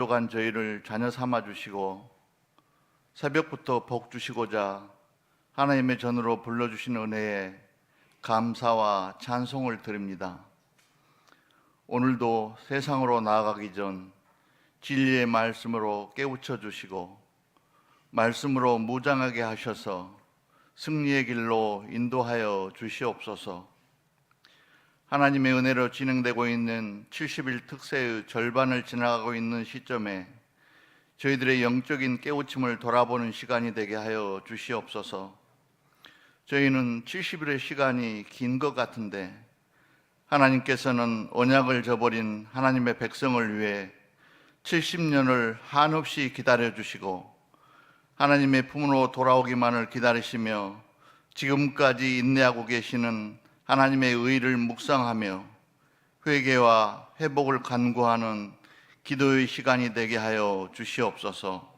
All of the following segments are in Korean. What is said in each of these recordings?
부족한 저희를 자녀 삼아 주시고 새벽부터 복 주시고자 하나님의 전으로 불러주신 은혜에 감사와 찬송을 드립니다. 오늘도 세상으로 나아가기 전 진리의 말씀으로 깨우쳐 주시고 말씀으로 무장하게 하셔서 승리의 길로 인도하여 주시옵소서. 하나님의 은혜로 진행되고 있는 70일 특세의 절반을 지나가고 있는 시점에 저희들의 영적인 깨우침을 돌아보는 시간이 되게 하여 주시옵소서. 저희는 70일의 시간이 긴 것 같은데 하나님께서는 언약을 저버린 하나님의 백성을 위해 70년을 한없이 기다려주시고 하나님의 품으로 돌아오기만을 기다리시며 지금까지 인내하고 계시는 하나님의 의를 묵상하며 회개와 회복을 간구하는 기도의 시간이 되게 하여 주시옵소서.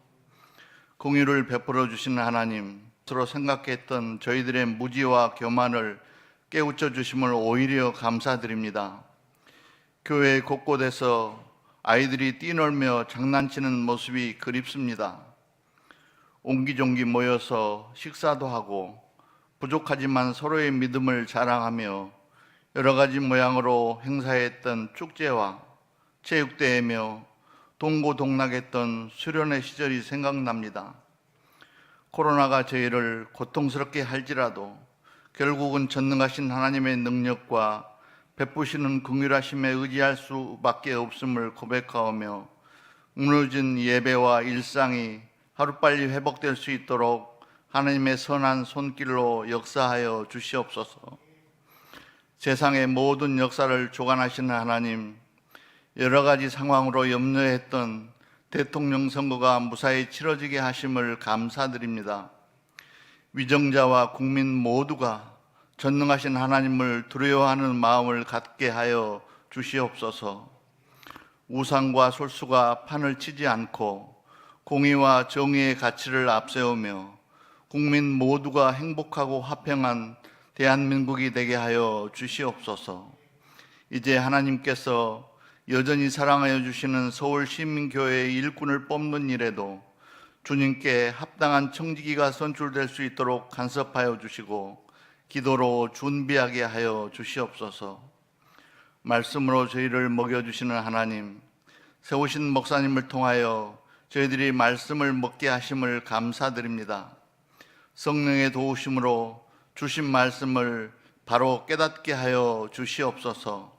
공의를 베풀어 주시는 하나님, 스스로 생각했던 저희들의 무지와 교만을 깨우쳐 주심을 오히려 감사드립니다. 교회 곳곳에서 아이들이 뛰놀며 장난치는 모습이 그립습니다. 옹기종기 모여서 식사도 하고 부족하지만 서로의 믿음을 자랑하며 여러 가지 모양으로 행사했던 축제와 체육대회며 동고동락했던 수련회 시절이 생각납니다. 코로나가 저희를 고통스럽게 할지라도 결국은 전능하신 하나님의 능력과 베푸시는 긍휼하심에 의지할 수밖에 없음을 고백하오며 무너진 예배와 일상이 하루빨리 회복될 수 있도록 하나님의 선한 손길로 역사하여 주시옵소서. 세상의 모든 역사를 주관하시는 하나님, 여러 가지 상황으로 염려했던 대통령 선거가 무사히 치러지게 하심을 감사드립니다. 위정자와 국민 모두가 전능하신 하나님을 두려워하는 마음을 갖게 하여 주시옵소서. 우상과 솔수가 판을 치지 않고 공의와 정의의 가치를 앞세우며 국민 모두가 행복하고 화평한 대한민국이 되게 하여 주시옵소서. 이제 하나님께서 여전히 사랑하여 주시는 서울시민교회의 일꾼을 뽑는 일에도 주님께 합당한 청지기가 선출될 수 있도록 간섭하여 주시고 기도로 준비하게 하여 주시옵소서. 말씀으로 저희를 먹여주시는 하나님, 세우신 목사님을 통하여 저희들이 말씀을 먹게 하심을 감사드립니다. 성령의 도우심으로 주신 말씀을 바로 깨닫게 하여 주시옵소서.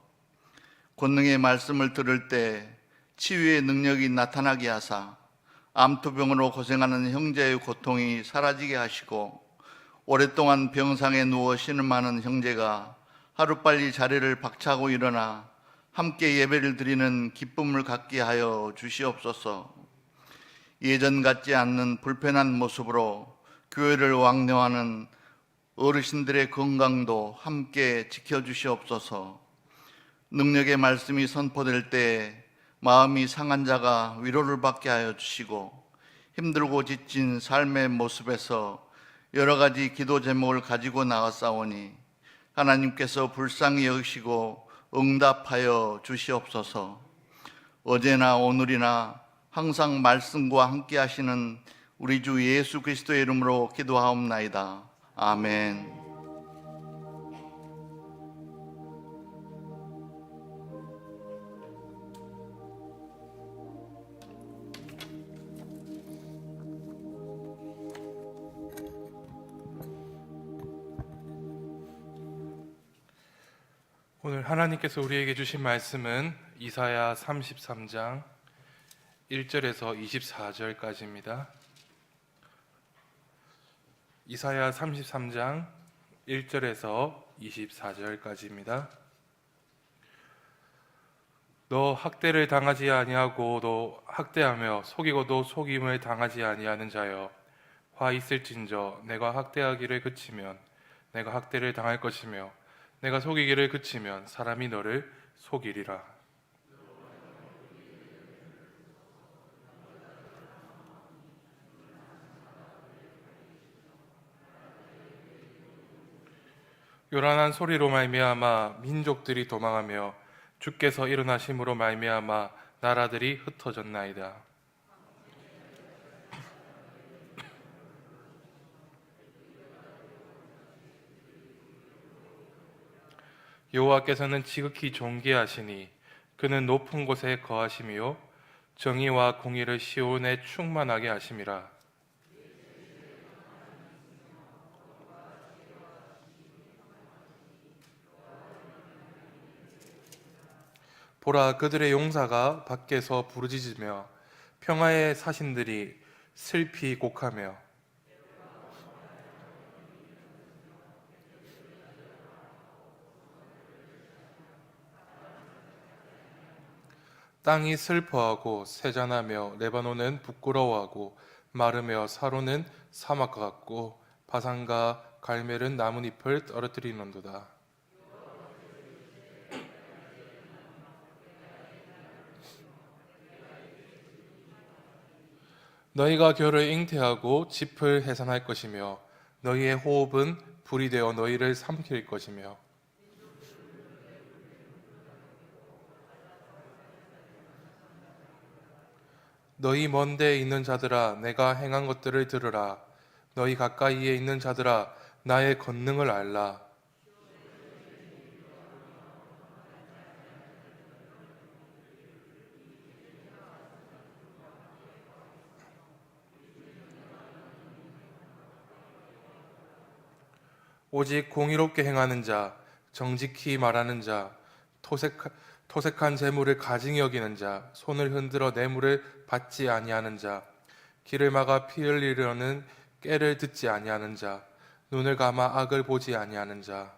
권능의 말씀을 들을 때 치유의 능력이 나타나게 하사 암투병으로 고생하는 형제의 고통이 사라지게 하시고 오랫동안 병상에 누워 신음하는 형제가 하루빨리 자리를 박차고 일어나 함께 예배를 드리는 기쁨을 갖게 하여 주시옵소서. 예전 같지 않는 불편한 모습으로 교회를 왕래하는 어르신들의 건강도 함께 지켜주시옵소서. 능력의 말씀이 선포될 때 마음이 상한 자가 위로를 받게 하여 주시고 힘들고 지친 삶의 모습에서 여러 가지 기도 제목을 가지고 나왔사오니 하나님께서 불쌍히 여기시고 응답하여 주시옵소서. 어제나 오늘이나 항상 말씀과 함께 하시는 우리 주 예수 그리스도의 이름으로 기도하옵나이다. 아멘. 오늘 하나님께서 우리에게 주신 말씀은 이사야 33장 1절에서 24절까지입니다. 이사야 33장 1절에서 24절까지입니다. 너 학대를 당하지 아니하고도 학대하며 속이고도 속임을 당하지 아니하는 자여, 화 있을진저 내가 학대하기를 그치면 내가 학대를 당할 것이며 내가 속이기를 그치면 사람이 너를 속이리라. 요란한 소리로 말미암아 민족들이 도망하며 주께서 일어나심으로 말미암아 나라들이 흩어졌나이다. 여호와께서는 지극히 존귀하시니 그는 높은 곳에 거하심이요 정의와 공의를 시온에 충만하게 하심이라. 보라, 그들의 용사가 밖에서 부르짖으며 평화의 사신들이 슬피 곡하며 땅이 슬퍼하고 세잔하며 레바논은 부끄러워하고 마르며 사로는 사막과 같고 바산과 갈멜은 나뭇잎을 떨어뜨리는도다. 너희가 겨를 잉태하고 짚을 해산할 것이며 너희의 호흡은 불이 되어 너희를 삼킬 것이며 너희 먼 데에 있는 자들아 내가 행한 것들을 들으라. 너희 가까이에 있는 자들아 나의 권능을 알라. 오직 공의롭게 행하는 자, 정직히 말하는 자, 토색한 재물을 가증히 여기는 자, 손을 흔들어 뇌물을 받지 아니하는 자, 길을 막아 피 흘리려는 꾀를 듣지 아니하는 자, 눈을 감아 악을 보지 아니하는 자.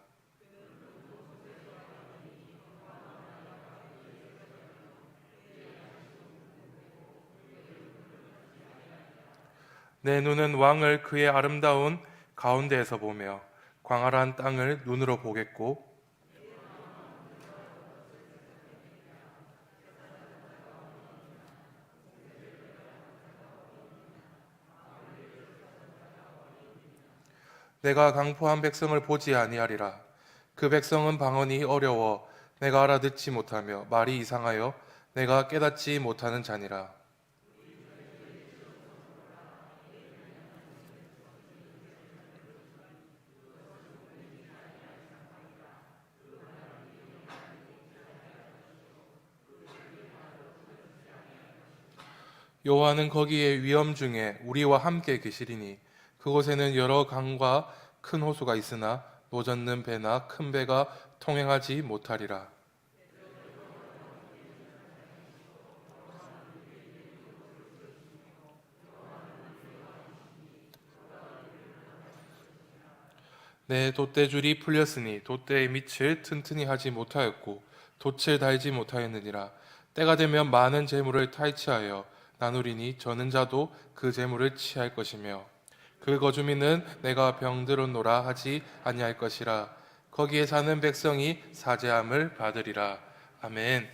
내 눈은 왕을 그의 아름다운 가운데에서 보며 광활한 땅을 눈으로 보겠고 내가 강포한 백성을 보지 아니하리라. 그 백성은 방언이 어려워 내가 알아듣지 못하며 말이 이상하여 내가 깨닫지 못하는 자니라. 여호와는 거기에 위엄 중에 우리와 함께 계시리니 그곳에는 여러 강과 큰 호수가 있으나 노젓는 배나 큰 배가 통행하지 못하리라. 내 돛대줄이 풀렸으니 돛대의 밑을 튼튼히 하지 못하였고 돛을 달지 못하였느니라. 때가 되면 많은 재물을 탈취하여 나누리니 저는 자도 그 재물을 취할 것이며 그 거주민은 내가 병들었노라 하지 아니할 것이라. 거기에 사는 백성이 사죄함을 받으리라. 아멘.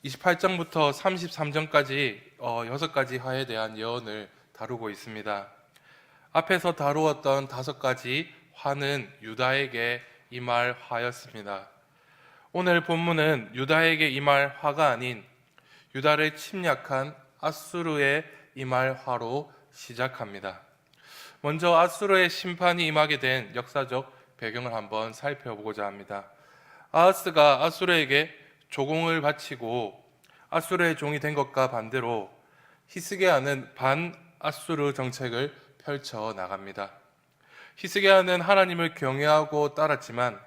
28장부터 33장까지 6가지 화에 대한 예언을 다루고 있습니다. 앞에서 다루었던 5가지 화는 유다에게 임할 화였습니다. 오늘 본문은 유다에게 임할 화가 아닌 유다를 침략한 아수르의 임할 화로 시작합니다. 먼저 아수르의 심판이 임하게 된 역사적 배경을 한번 살펴보고자 합니다. 아하스가 아수르에게 조공을 바치고 아수르의 종이 된 것과 반대로 히스기야는 반아수르 정책을 펼쳐 나갑니다. 히스기야는 하나님을 경외하고 따랐지만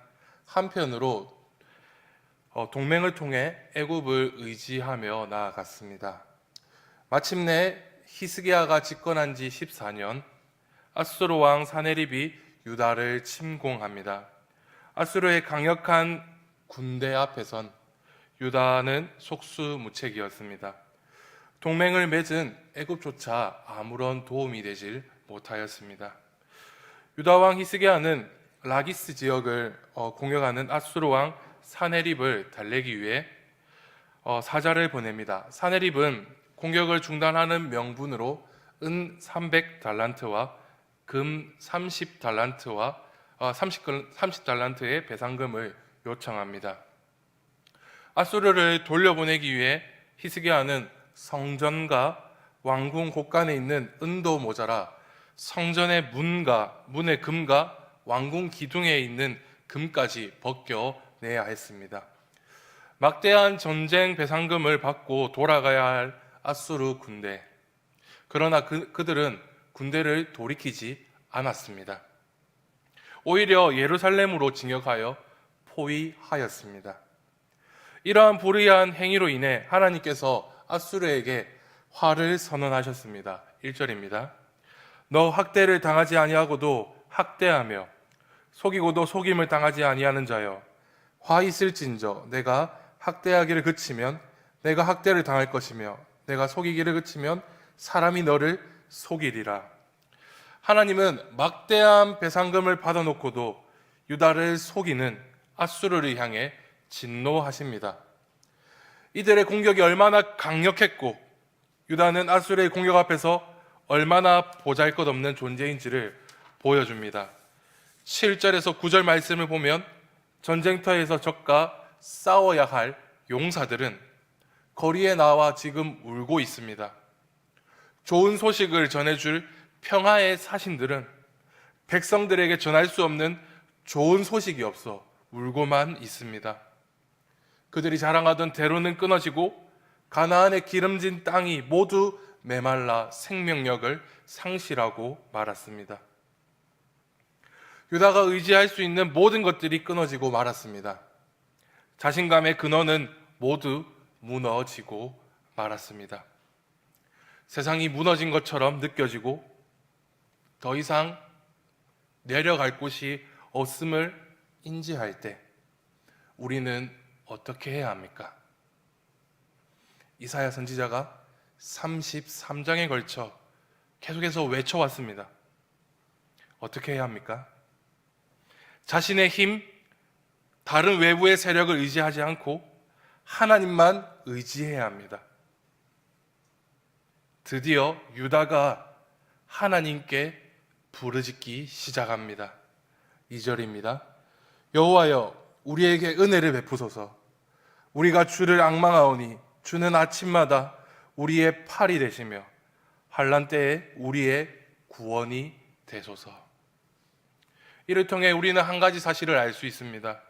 한편으로 동맹을 통해 애굽을 의지하며 나아갔습니다. 마침내 히스기야가 집권한 지 14년 아수르 왕 사네립이 유다를 침공합니다. 아수르의 강력한 군대 앞에선 유다는 속수무책이었습니다. 동맹을 맺은 애굽조차 아무런 도움이 되질 못하였습니다. 유다 왕 히스기야는 라기스 지역을 공격하는 아수르 왕 사네립을 달래기 위해 사자를 보냅니다. 사네립은 공격을 중단하는 명분으로 은 300달란트와 금 30달란트의 배상금을 요청합니다. 아수르를 돌려보내기 위해 히스기야는 성전과 왕궁 곳간에 있는 은도 모자라 성전의 문의 금과 왕궁 기둥에 있는 금까지 벗겨내야 했습니다. 막대한 전쟁 배상금을 받고 돌아가야 할 아수르 군대. 그러나 그들은 군대를 돌이키지 않았습니다. 오히려 예루살렘으로 진격하여 포위하였습니다. 이러한 불의한 행위로 인해 하나님께서 아수르에게 화를 선언하셨습니다. 1절입니다. 너 학대를 당하지 아니하고도 학대하며 속이고도 속임을 당하지 아니하는 자여, 화 있을진저 내가 학대하기를 그치면 내가 학대를 당할 것이며 내가 속이기를 그치면 사람이 너를 속이리라. 하나님은 막대한 배상금을 받아놓고도 유다를 속이는 아수르를 향해 진노하십니다. 이들의 공격이 얼마나 강력했고 유다는 아수르의 공격 앞에서 얼마나 보잘것없는 존재인지를 보여줍니다. 7절에서 9절 말씀을 보면 전쟁터에서 적과 싸워야 할 용사들은 거리에 나와 지금 울고 있습니다. 좋은 소식을 전해줄 평화의 사신들은 백성들에게 전할 수 없는 좋은 소식이 없어 울고만 있습니다. 그들이 자랑하던 대로는 끊어지고 가나안의 기름진 땅이 모두 메말라 생명력을 상실하고 말았습니다. 유다가 의지할 수 있는 모든 것들이 끊어지고 말았습니다. 자신감의 근원은 모두 무너지고 말았습니다. 세상이 무너진 것처럼 느껴지고 더 이상 내려갈 곳이 없음을 인지할 때 우리는 어떻게 해야 합니까? 이사야 선지자가 33장에 걸쳐 계속해서 외쳐왔습니다. 어떻게 해야 합니까? 자신의 힘, 다른 외부의 세력을 의지하지 않고 하나님만 의지해야 합니다. 드디어 유다가 하나님께 부르짖기 시작합니다. 2절입니다. 여호와여 우리에게 은혜를 베푸소서. 우리가 주를 앙망하오니 주는 아침마다 우리의 팔이 되시며 환난 때에 우리의 구원이 되소서. 이를 통해 우리는 한 가지 사실을 알 수 있습니다.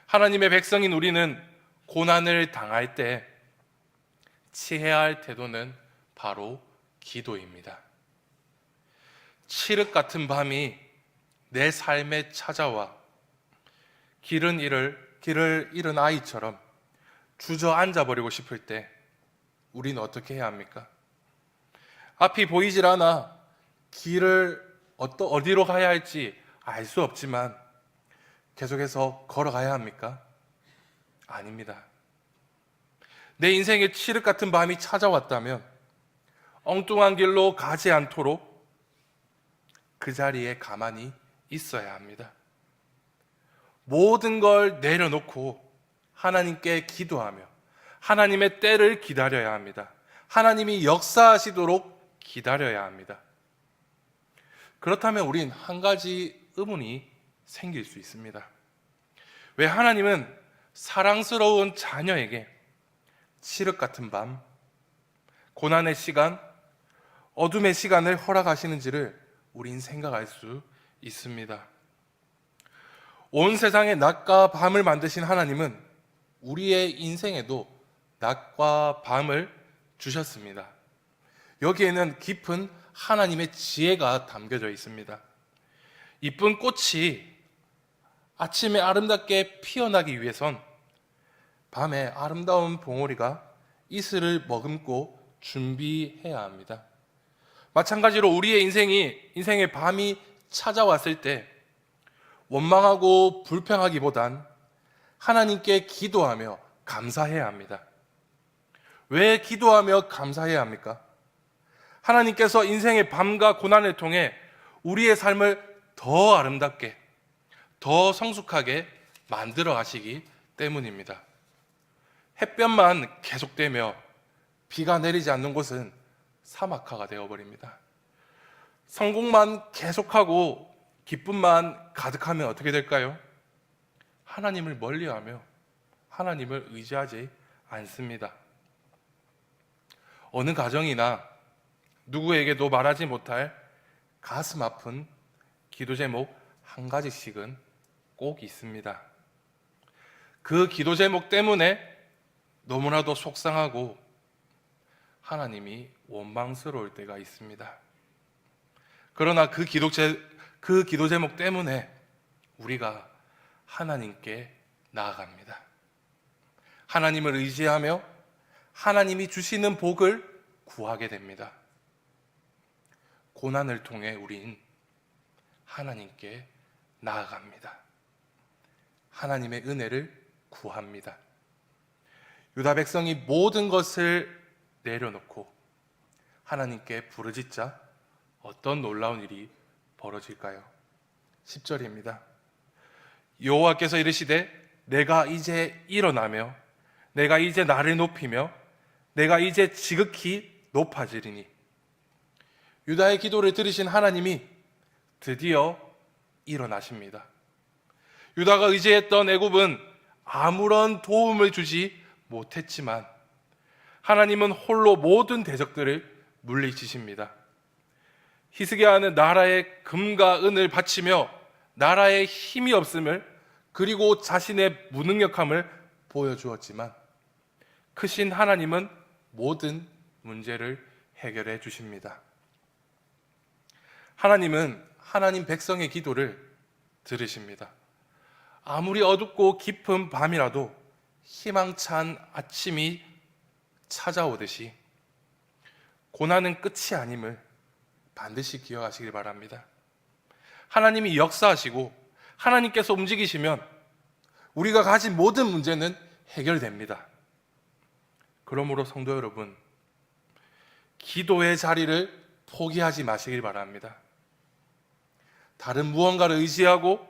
하나님의 백성인 우리는 고난을 당할 때 취해야 할 태도는 바로 기도입니다. 칠흑 같은 밤이 내 삶에 찾아와 길을 잃은 아이처럼 주저앉아 버리고 싶을 때 우리는 어떻게 해야 합니까? 앞이 보이질 않아 길을 어디로 가야 할지 알 수 없지만 계속해서 걸어가야 합니까? 아닙니다. 내 인생에 칠흑 같은 밤이 찾아왔다면 엉뚱한 길로 가지 않도록 그 자리에 가만히 있어야 합니다. 모든 걸 내려놓고 하나님께 기도하며 하나님의 때를 기다려야 합니다. 하나님이 역사하시도록 기다려야 합니다. 그렇다면 우린 한 가지 의문이 생길 수 있습니다. 왜 하나님은 사랑스러운 자녀에게 칠흑 같은 밤, 고난의 시간, 어둠의 시간을 허락하시는지를 우린 생각할 수 있습니다. 온 세상의 낮과 밤을 만드신 하나님은 우리의 인생에도 낮과 밤을 주셨습니다. 여기에는 깊은 하나님의 지혜가 담겨져 있습니다. 이쁜 꽃이 아침에 아름답게 피어나기 위해선 밤에 아름다운 봉오리가 이슬을 머금고 준비해야 합니다. 마찬가지로 우리의 인생의 밤이 찾아왔을 때 원망하고 불평하기보단 하나님께 기도하며 감사해야 합니다. 왜 기도하며 감사해야 합니까? 하나님께서 인생의 밤과 고난을 통해 우리의 삶을 더 아름답게, 더 성숙하게 만들어 가시기 때문입니다. 햇볕만 계속되며 비가 내리지 않는 곳은 사막화가 되어버립니다. 성공만 계속하고 기쁨만 가득하면 어떻게 될까요? 하나님을 멀리하며 하나님을 의지하지 않습니다. 어느 가정이나 누구에게도 말하지 못할 가슴 아픈 기도 제목 한 가지씩은 꼭 있습니다. 그 기도 제목 때문에 너무나도 속상하고 하나님이 원망스러울 때가 있습니다. 그러나 그 기도 제목 때문에 우리가 하나님께 나아갑니다. 하나님을 의지하며 하나님이 주시는 복을 구하게 됩니다. 고난을 통해 우린 하나님께 나아갑니다. 하나님의 은혜를 구합니다. 유다 백성이 모든 것을 내려놓고 하나님께 부르짖자 어떤 놀라운 일이 벌어질까요? 10절입니다. 여호와께서 이르시되 내가 이제 일어나며 내가 이제 나를 높이며 내가 이제 지극히 높아지리니. 유다의 기도를 들으신 하나님이 드디어 일어나십니다. 유다가 의지했던 애굽은 아무런 도움을 주지 못했지만 하나님은 홀로 모든 대적들을 물리치십니다. 히스기야는 나라의 금과 은을 바치며 나라의 힘이 없음을 그리고 자신의 무능력함을 보여주었지만 크신 하나님은 모든 문제를 해결해 주십니다. 하나님은 하나님 백성의 기도를 들으십니다. 아무리 어둡고 깊은 밤이라도 희망찬 아침이 찾아오듯이 고난은 끝이 아님을 반드시 기억하시길 바랍니다. 하나님이 역사하시고 하나님께서 움직이시면 우리가 가진 모든 문제는 해결됩니다. 그러므로 성도 여러분, 기도의 자리를 포기하지 마시길 바랍니다. 다른 무언가를 의지하고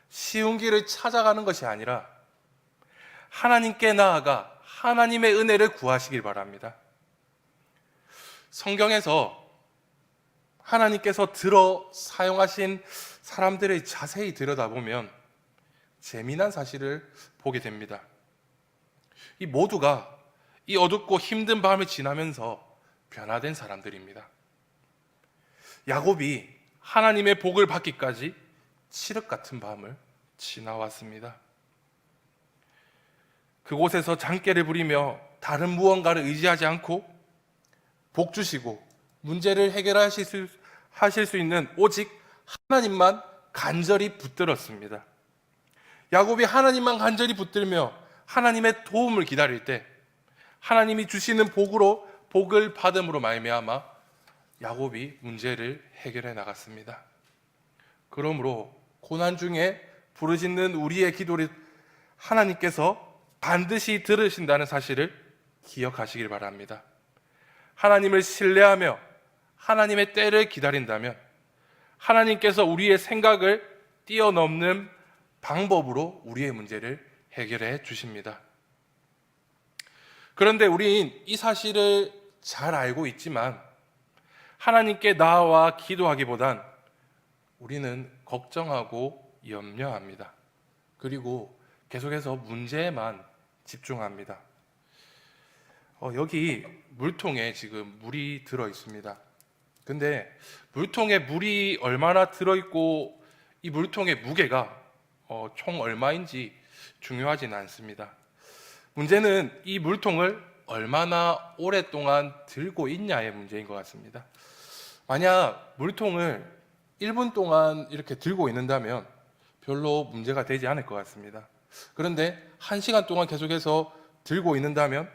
쉬운 길을 찾아가는 것이 아니라 하나님께 나아가 하나님의 은혜를 구하시길 바랍니다. 성경에서 하나님께서 들어 사용하신 사람들을 자세히 들여다보면 재미난 사실을 보게 됩니다. 이 모두가 이 어둡고 힘든 밤을 지나면서 변화된 사람들입니다. 야곱이 하나님의 복을 받기까지 칠흑 같은 밤을 지나왔습니다. 그곳에서 장깨를 부리며 다른 무언가를 의지하지 않고 복 주시고 문제를 해결하실 수 있는 오직 하나님만 간절히 붙들었습니다. 야곱이 하나님만 간절히 붙들며 하나님의 도움을 기다릴 때 하나님이 주시는 복을 받음으로 말미암아 야곱이 문제를 해결해 나갔습니다. 그러므로 고난 중에 부르짖는 우리의 기도를 하나님께서 반드시 들으신다는 사실을 기억하시길 바랍니다. 하나님을 신뢰하며 하나님의 때를 기다린다면 하나님께서 우리의 생각을 뛰어넘는 방법으로 우리의 문제를 해결해 주십니다. 그런데 우린 이 사실을 잘 알고 있지만 하나님께 나아와 기도하기보단 우리는 걱정하고 염려합니다. 그리고 계속해서 문제에만 집중합니다. 여기 물통에 지금 물이 들어 있습니다. 근데 물통에 물이 얼마나 들어있고 이 물통의 무게가 총 얼마인지 중요하지는 않습니다. 문제는 이 물통을 얼마나 오랫동안 들고 있냐의 문제인 것 같습니다. 만약 물통을 1분 동안 이렇게 들고 있는다면 별로 문제가 되지 않을 것 같습니다. 그런데 1시간 동안 계속해서 들고 있는다면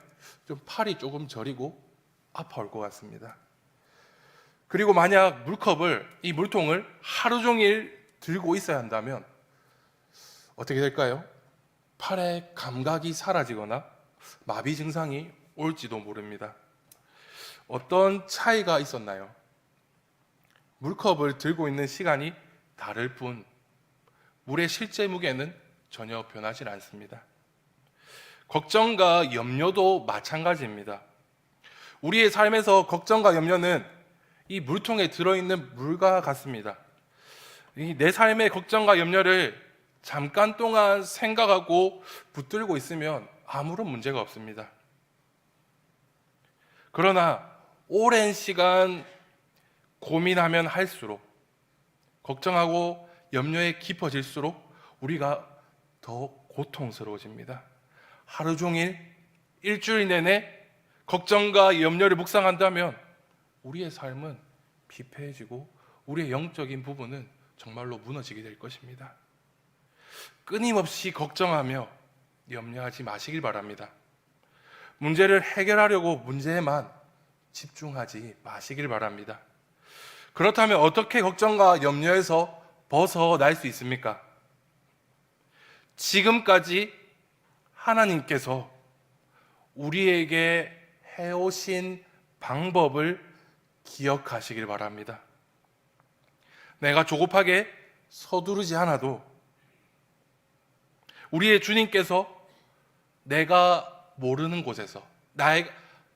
좀 팔이 조금 저리고 아파올 것 같습니다. 그리고 만약 이 물통을 하루 종일 들고 있어야 한다면 어떻게 될까요? 팔의 감각이 사라지거나 마비 증상이 올지도 모릅니다. 어떤 차이가 있었나요? 물컵을 들고 있는 시간이 다를 뿐 물의 실제 무게는 전혀 변하지 않습니다. 걱정과 염려도 마찬가지입니다. 우리의 삶에서 걱정과 염려는 이 물통에 들어있는 물과 같습니다. 내 삶의 걱정과 염려를 잠깐 동안 생각하고 붙들고 있으면 아무런 문제가 없습니다. 그러나 오랜 시간 고민하면 할수록, 걱정하고 염려에 깊어질수록 우리가 더 고통스러워집니다. 하루 종일, 일주일 내내 걱정과 염려를 묵상한다면 우리의 삶은 피폐해지고 우리의 영적인 부분은 정말로 무너지게 될 것입니다. 끊임없이 걱정하며 염려하지 마시길 바랍니다. 문제를 해결하려고 문제에만 집중하지 마시길 바랍니다. 그렇다면 어떻게 걱정과 염려에서 벗어날 수 있습니까? 지금까지 하나님께서 우리에게 해오신 방법을 기억하시길 바랍니다. 내가 조급하게 서두르지 않아도 우리의 주님께서 내가 모르는 곳에서,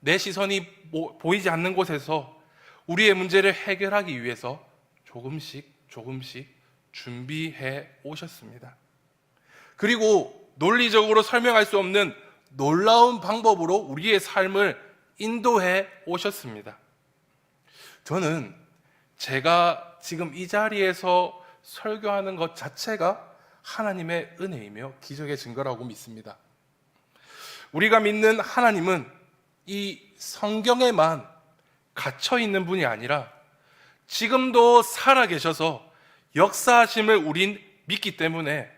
내 시선이 보이지 않는 곳에서 우리의 문제를 해결하기 위해서 조금씩 준비해 오셨습니다. 그리고 논리적으로 설명할 수 없는 놀라운 방법으로 우리의 삶을 인도해 오셨습니다. 저는 제가 지금 이 자리에서 설교하는 것 자체가 하나님의 은혜이며 기적의 증거라고 믿습니다. 우리가 믿는 하나님은 이 성경에만 갇혀 있는 분이 아니라 지금도 살아계셔서 역사하심을 우린 믿기 때문에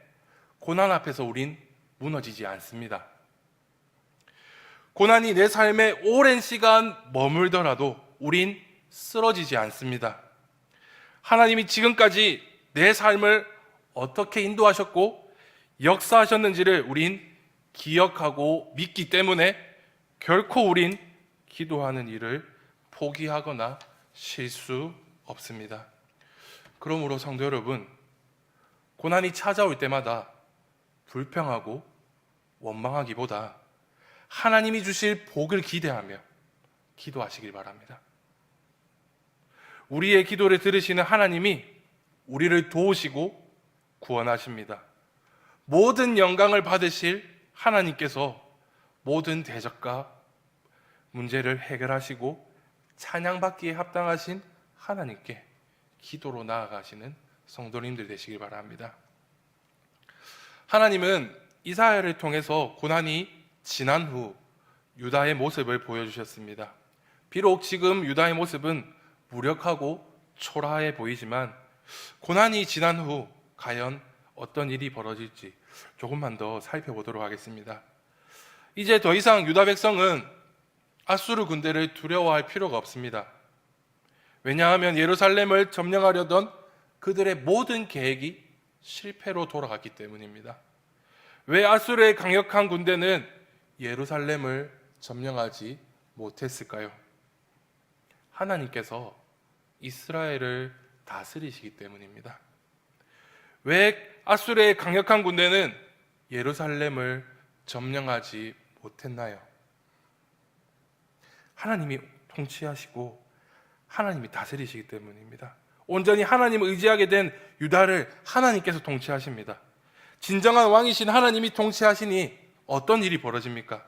고난 앞에서 우린 무너지지 않습니다. 고난이 내 삶에 오랜 시간 머물더라도 우린 쓰러지지 않습니다. 하나님이 지금까지 내 삶을 어떻게 인도하셨고 역사하셨는지를 우린 기억하고 믿기 때문에 결코 우린 기도하는 일을 포기하거나 쉴 수 없습니다. 그러므로 성도 여러분, 고난이 찾아올 때마다 불평하고 원망하기보다 하나님이 주실 복을 기대하며 기도하시길 바랍니다. 우리의 기도를 들으시는 하나님이 우리를 도우시고 구원하십니다. 모든 영광을 받으실 하나님께서 모든 대적과 문제를 해결하시고 찬양받기에 합당하신 하나님께 기도로 나아가시는 성도님들 되시길 바랍니다. 하나님은 이사야를 통해서 고난이 지난 후 유다의 모습을 보여주셨습니다. 비록 지금 유다의 모습은 무력하고 초라해 보이지만 고난이 지난 후 과연 어떤 일이 벌어질지 조금만 더 살펴보도록 하겠습니다. 이제 더 이상 유다 백성은 아수르 군대를 두려워할 필요가 없습니다. 왜냐하면 예루살렘을 점령하려던 그들의 모든 계획이 실패로 돌아갔기 때문입니다. 왜 아수르의 강력한 군대는 예루살렘을 점령하지 못했을까요? 하나님께서 이스라엘을 다스리시기 때문입니다. 왜 아수르의 강력한 군대는 예루살렘을 점령하지 못했나요? 하나님이 통치하시고 하나님이 다스리시기 때문입니다. 온전히 하나님을 의지하게 된 유다를 하나님께서 통치하십니다. 진정한 왕이신 하나님이 통치하시니 어떤 일이 벌어집니까?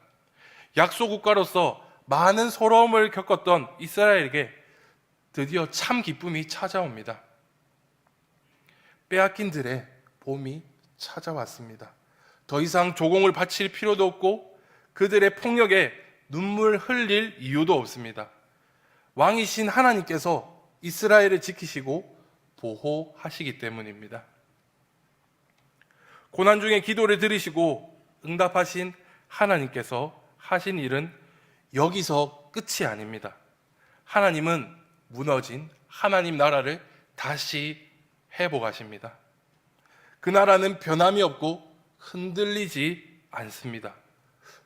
약소국가로서 많은 서러움을 겪었던 이스라엘에게 드디어 참 기쁨이 찾아옵니다. 빼앗긴 들의 봄이 찾아왔습니다. 더 이상 조공을 바칠 필요도 없고 그들의 폭력에 눈물 흘릴 이유도 없습니다. 왕이신 하나님께서 이스라엘을 지키시고 보호하시기 때문입니다. 고난 중에 기도를 들으시고 응답하신 하나님께서 하신 일은 여기서 끝이 아닙니다. 하나님은 무너진 하나님 나라를 다시 회복하십니다. 그 나라는 변함이 없고 흔들리지 않습니다.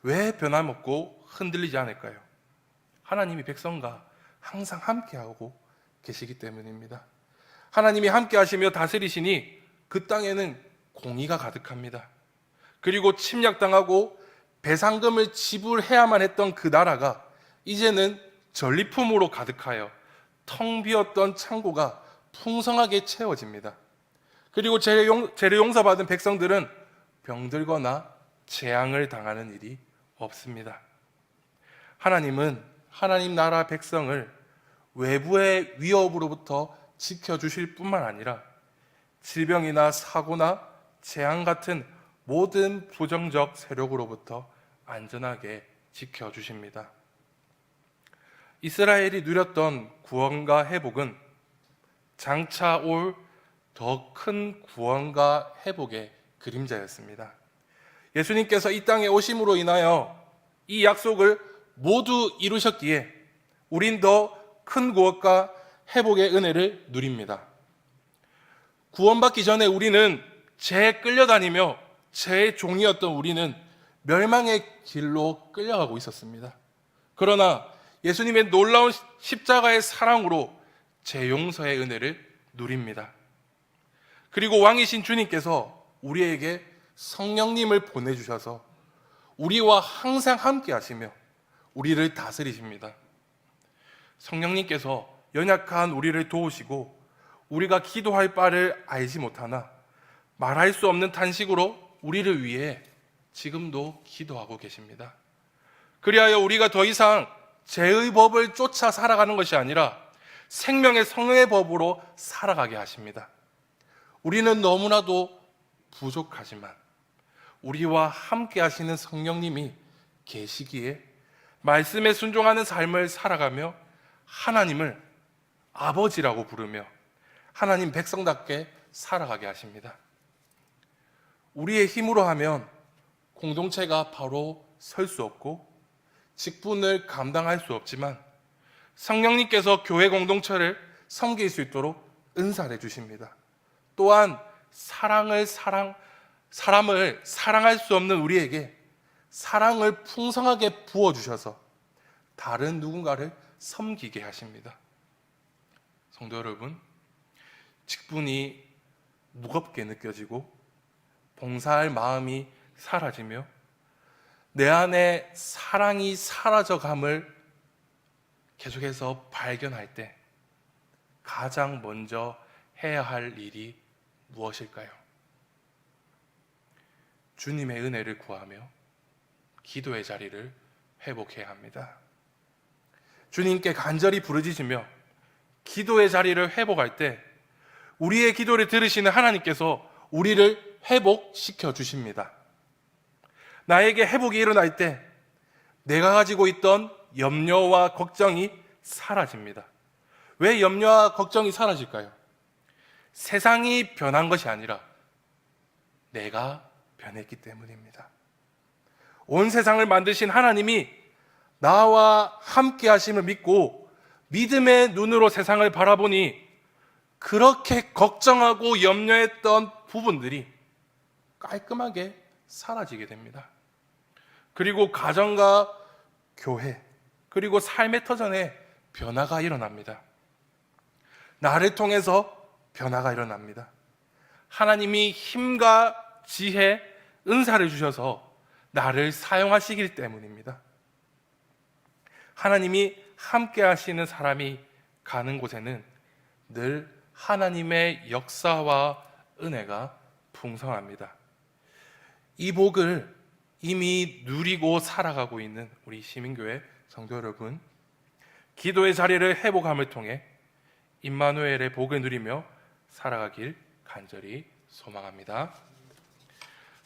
왜 변함없고 흔들리지 않을까요? 하나님이 백성과 항상 함께하고 계시기 때문입니다. 하나님이 함께하시며 다스리시니 그 땅에는 공의가 가득합니다. 그리고 침략당하고 배상금을 지불해야만 했던 그 나라가 이제는 전리품으로 가득하여 텅 비었던 창고가 풍성하게 채워집니다. 그리고 재래 용서받은 백성들은 병들거나 재앙을 당하는 일이 없습니다. 하나님은 하나님 나라 백성을 외부의 위협으로부터 지켜주실 뿐만 아니라 질병이나 사고나 재앙 같은 모든 부정적 세력으로부터 안전하게 지켜주십니다. 이스라엘이 누렸던 구원과 회복은 장차 올 더 큰 구원과 회복의 그림자였습니다. 예수님께서 이 땅에 오심으로 인하여 이 약속을 모두 이루셨기에 우린 더 큰 구원과 회복의 은혜를 누립니다. 구원받기 전에 우리는 죄에 끌려다니며 죄의 종이었던 우리는 멸망의 길로 끌려가고 있었습니다. 그러나 예수님의 놀라운 십자가의 사랑으로 죄 용서의 은혜를 누립니다. 그리고 왕이신 주님께서 우리에게 성령님을 보내주셔서 우리와 항상 함께 하시며 우리를 다스리십니다. 성령님께서 연약한 우리를 도우시고 우리가 기도할 바를 알지 못하나 말할 수 없는 탄식으로 우리를 위해 지금도 기도하고 계십니다. 그리하여 우리가 더 이상 죄의 법을 쫓아 살아가는 것이 아니라 생명의 성령의 법으로 살아가게 하십니다. 우리는 너무나도 부족하지만 우리와 함께 하시는 성령님이 계시기에 말씀에 순종하는 삶을 살아가며 하나님을 아버지라고 부르며 하나님 백성답게 살아가게 하십니다. 우리의 힘으로 하면 공동체가 바로 설 수 없고 직분을 감당할 수 없지만 성령님께서 교회 공동체를 섬길 수 있도록 은사를 주십니다. 또한 사람을 사랑할 수 없는 우리에게 사랑을 풍성하게 부어주셔서 다른 누군가를 섬기게 하십니다. 성도 여러분, 직분이 무겁게 느껴지고 봉사할 마음이 사라지며 내 안에 사랑이 사라져감을 계속해서 발견할 때 가장 먼저 해야 할 일이 무엇일까요? 주님의 은혜를 구하며 기도의 자리를 회복해야 합니다. 주님께 간절히 부르짖으며 기도의 자리를 회복할 때 우리의 기도를 들으시는 하나님께서 우리를 회복시켜 주십니다. 나에게 회복이 일어날 때 내가 가지고 있던 염려와 걱정이 사라집니다. 왜 염려와 걱정이 사라질까요? 세상이 변한 것이 아니라 내가 변했기 때문입니다. 온 세상을 만드신 하나님이 나와 함께 하심을 믿고 믿음의 눈으로 세상을 바라보니 그렇게 걱정하고 염려했던 부분들이 깔끔하게 사라지게 됩니다. 그리고 가정과 교회, 그리고 삶의 터전에 변화가 일어납니다. 나를 통해서 변화가 일어납니다. 하나님이 힘과 지혜, 은사를 주셔서 나를 사용하시기 때문입니다. 하나님이 함께 하시는 사람이 가는 곳에는 늘 하나님의 역사와 은혜가 풍성합니다. 이 복을 이미 누리고 살아가고 있는 우리 시민교회 성도 여러분, 기도의 자리를 회복함을 통해 임마누엘의 복을 누리며 살아가길 간절히 소망합니다.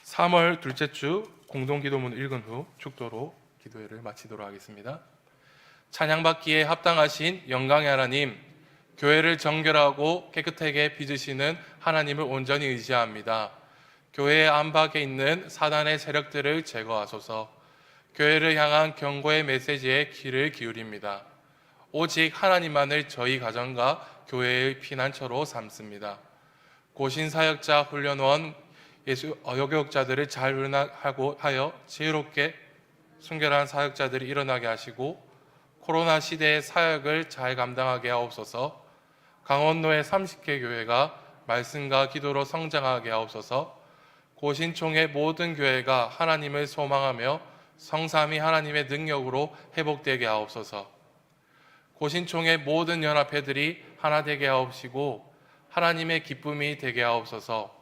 3월 둘째 주 공동기도문 읽은 후 축도로 기도회를 마치도록 하겠습니다. 찬양받기에 합당하신 영광의 하나님, 교회를 정결하고 깨끗하게 빚으시는 하나님을 온전히 의지합니다. 교회의 안팎에 있는 사단의 세력들을 제거하소서. 교회를 향한 경고의 메시지에 귀를 기울입니다. 오직 하나님만을 저희 가정과 교회의 피난처로 삼습니다. 고신사역자 훈련원 여교육자들을 잘 훈련하여 지혜롭게 순결한 사역자들이 일어나게 하시고 코로나 시대의 사역을 잘 감당하게 하옵소서. 강원도의 30개 교회가 말씀과 기도로 성장하게 하옵소서. 고신총의 모든 교회가 하나님을 소망하며 성삼위 하나님의 능력으로 회복되게 하옵소서. 고신총의 모든 연합회들이 하나 되게 하옵시고 하나님의 기쁨이 되게 하옵소서.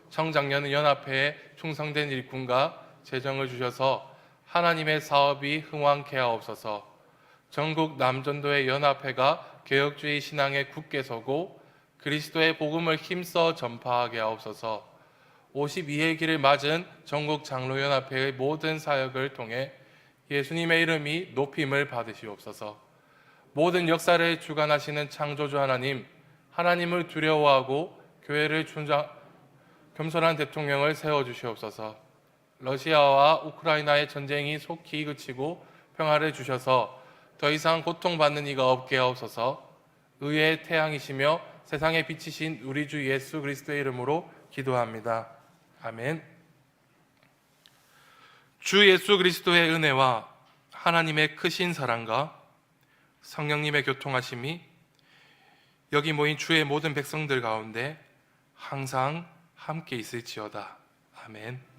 청장년 연합회에 충성된 일꾼과 재정을 주셔서 하나님의 사업이 흥왕케 하옵소서. 전국 남전도의 연합회가 개혁주의 신앙에 굳게 서고 그리스도의 복음을 힘써 전파하게 하옵소서. 52의 길을 맞은 전국 장로연합회의 모든 사역을 통해 예수님의 이름이 높임을 받으시옵소서. 모든 역사를 주관하시는 창조주 하나님, 하나님을 두려워하고 교회를 겸손한 대통령을 세워주시옵소서. 러시아와 우크라이나의 전쟁이 속히 그치고 평화를 주셔서 더 이상 고통받는 이가 없게 하옵소서. 의의 태양이시며 세상에 비치신 우리 주 예수 그리스도의 이름으로 기도합니다. 아멘. 주 예수 그리스도의 은혜와 하나님의 크신 사랑과 성령님의 교통하심이 여기 모인 주의 모든 백성들 가운데 항상 함께 있을지어다. 아멘.